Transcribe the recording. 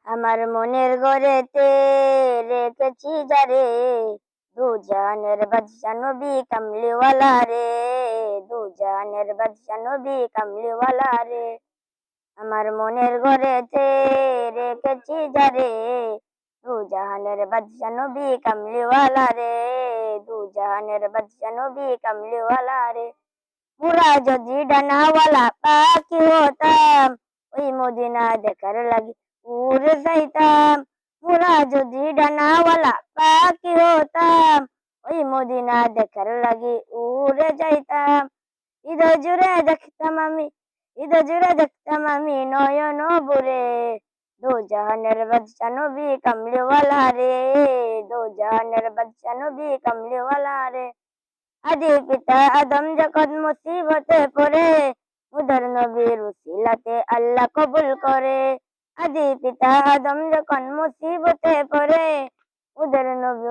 আমার মনের ঘরেতে রেখেছি যারে, দু জাহানের বাদশা নবী কামলিওয়ালা রে, দু জাহানের বাদশা নবী কামলিওয়ালা রে। আমার মনের ঘরেতে রেখেছি যারে, দু জাহানের বাদশা নবী কামলিওয়ালা রে, দু জাহানের বাদশা নবী কামলিওয়ালা রে। মোরা যদি ডানাওয়ালা পাখি হতাম, ওই মদিনা দেখার লাগি উড়ে যাইতাম। মোরা যদি ডানাওয়ালা পাখি হতাম, ওই মদিনা দেখার লাগি উড়ে যাইতাম। হৃদয় জুড়ে দেখতাম আমি, হৃদয় জুড়ে দেখতাম আমি নয়ন ভরে, দু জাহানের বাদশা নবী কামলিওয়ালা রে, দু জাহানের বাদশা নবী কামলিওয়ালা রে। আদি পিতা আদম যখন মুসিবতে পড়ে, উদর নবীর উসিলাতে আল্লাহ কবুল করে। আদি পিতা আদম যখন মুসিবতে পড়ে, উদর নবী